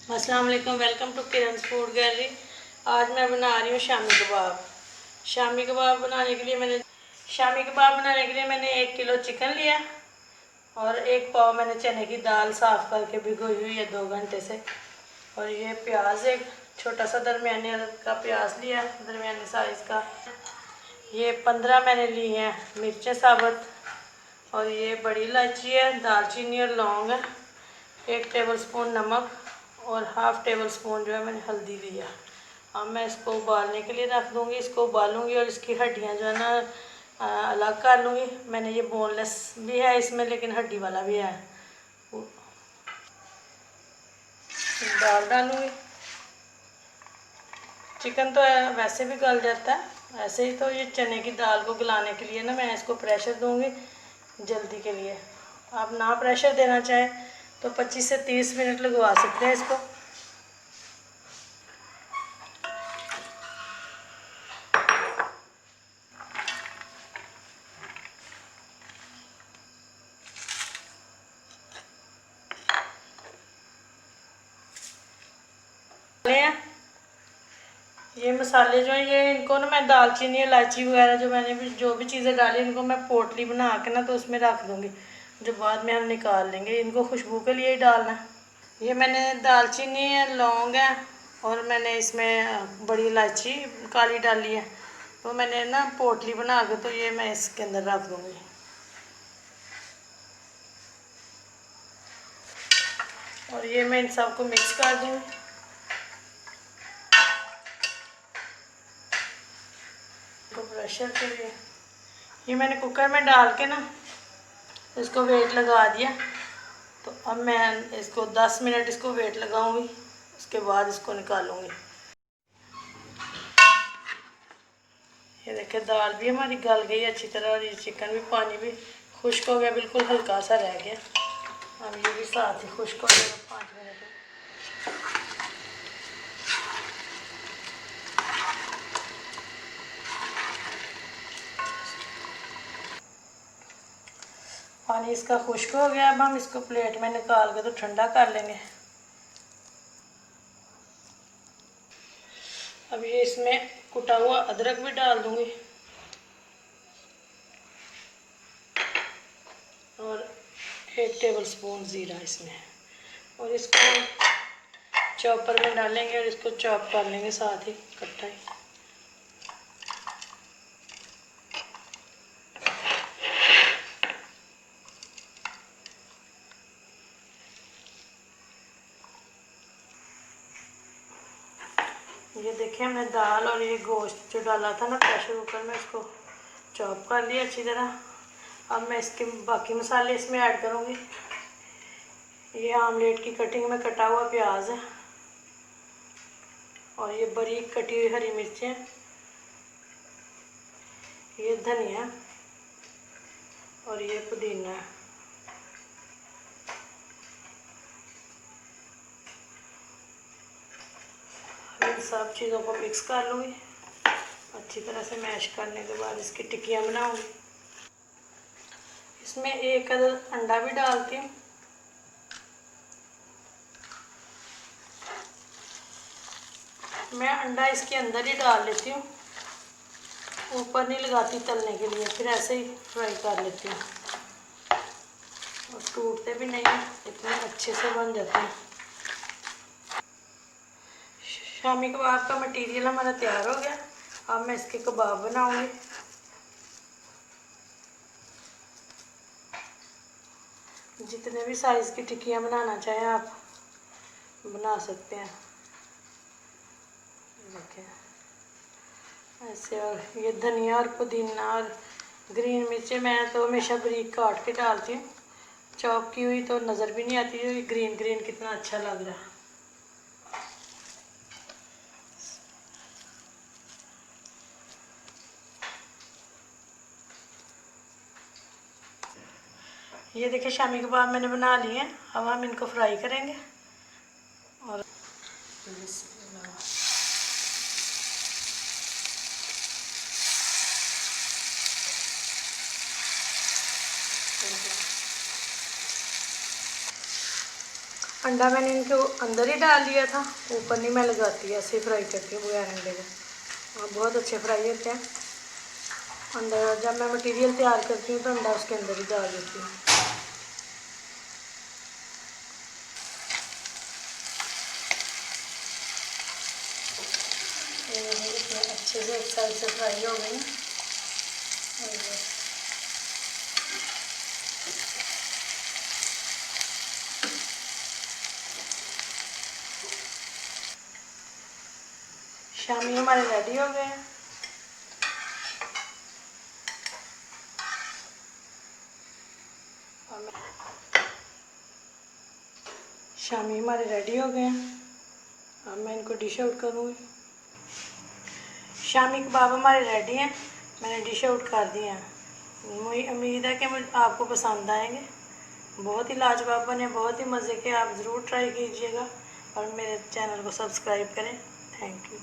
अस्सलाम वालेकुम, welcome to Kiran food gallery. आज मैं बना रही हूँ शामी कबाब। शामी कबाब बनाने के लिए मैंने 1 किलो चिकन लिया और 1 पाव मैंने चने की दाल साफ़ करके भिगोई हुई है 2 घंटे से। और ये प्याज, एक छोटा सा दरमियाने का प्याज लिया, दरमियाने साइज़ का। ये 15 मैंने ली हैं मिर्चें साबुत। और ये बड़ी इलायची है, दालचीनी और लौंग है। 1 टेबल स्पून नमक और हाफ़ टेबल स्पून जो है मैंने हल्दी लिया। अब मैं इसको उबालने के लिए रख दूँगी। इसको उबालूँगी और इसकी हड्डियाँ जो है ना अलग कर लूँगी। मैंने ये बोनलेस भी है इसमें, लेकिन हड्डी वाला भी है। दाल डालूँगी। चिकन तो वैसे भी गल जाता है, ऐसे ही तो ये चने की दाल को गलाने के लिए ना मैं इसको प्रेशर दूँगी जल्दी के लिए। आप ना प्रेशर देना चाहें तो 25 से 30 मिनट लगवा सकते हैं इसको। ये मसाले जो हैं, ये इनको ना मैं दालचीनी इलायची वगैरह जो भी चीज़ें डाली, इनको मैं पोटली बना के ना तो उसमें रख दूँगी, जो बाद में हम निकाल लेंगे। इनको खुशबू के लिए ही डालना है। ये मैंने दालचीनी है, लौंग है और मैंने इसमें बड़ी इलायची काली डाली है। तो मैंने ना पोटली बना के तो ये मैं इसके अंदर रख दूँगी। और ये मैं इन सबको मिक्स कर दूँगी। तो प्रेशर के लिए ये मैंने कुकर में डाल के ना इसको वेट लगा दिया। तो अब मैं इसको 10 मिनट इसको वेट लगाऊंगी, उसके बाद इसको निकालूंगी। ये देखिए दाल भी हमारी गल गई अच्छी तरह और ये चिकन भी, पानी भी खुश्क हो गया, बिल्कुल हल्का सा रह गया। अब ये भी साथ ही खुश्क हो जाएगा 5 मिनट में। पानी इसका खुश्क हो गया। अब हम इसको प्लेट में निकाल के तो ठंडा कर लेंगे। अब ये इसमें कुटा हुआ अदरक भी डाल दूंगी और 1 टेबल स्पून ज़ीरा इसमें। और इसको चॉपर में डालेंगे और इसको चॉप कर लेंगे साथ ही इकट्ठा ही। ये देखिए हमने दाल और ये गोश्त जो डाला था ना प्रेशर कुकर में, इसको चॉप कर लिया अच्छी तरह। अब मैं इसके बाकी मसाले इसमें ऐड करूँगी। ये आमलेट की कटिंग में कटा हुआ प्याज है और ये बारीक कटी हुई हरी मिर्चें, ये धनिया और ये पुदीना है। इन सब चीज़ों को मिक्स कर लूँगी अच्छी तरह से। मैश करने के बाद इसकी टिक्कियाँ बनाऊँगी। इसमें 1 अदद अंडा भी डालती हूँ। मैं अंडा इसके अंदर ही डाल लेती हूँ, ऊपर नहीं लगाती तलने के लिए, फिर ऐसे ही फ्राई कर लेती हूँ। और टूटते भी नहीं, इतने अच्छे से बन जाते हैं। शामी कबाब का मटेरियल हमारा तैयार हो गया। अब मैं इसके कबाब बनाऊंगी। जितने भी साइज़ की टिक्कियाँ बनाना चाहें आप बना सकते हैं। देखिए ऐसे। और ये धनिया और पुदीना और ग्रीन मिर्चें मैं तो हमेशा बारीक काट के डालती हूँ, चॉप की हुई तो नज़र भी नहीं आती। ये ग्रीन ग्रीन कितना अच्छा लग रहा है। ये देखिए शामी कबाब मैंने बना लिए हैं। अब हम इनको फ्राई करेंगे। और अंडा मैंने इनके अंदर ही डाल दिया था, ऊपर नहीं मैं लगाती, ऐसे फ्राई करती हूँ बगैर अंडे के, और बहुत अच्छे फ्राई होते हैं। अंडा जब मैं मटेरियल तैयार करती हूँ तो अंडा उसके अंदर ही डाल देती हूँ। इतने अच्छे से एक साइड से फ्राई हो गई। शामी हमारे रेडी हो गए हैं। शामी हमारे रेडी हो गए हैं। अब मैं इनको डिश आउट करूँगी। शामी कबाब हमारे रेडी हैं, मैंने डिश आउट कर दिए हैं। मुझे उम्मीद है कि मुझे आपको पसंद आएंगे। बहुत ही लाजवाब बने, बहुत ही मज़े के। आप ज़रूर ट्राई कीजिएगा और मेरे चैनल को सब्सक्राइब करें। Thank you.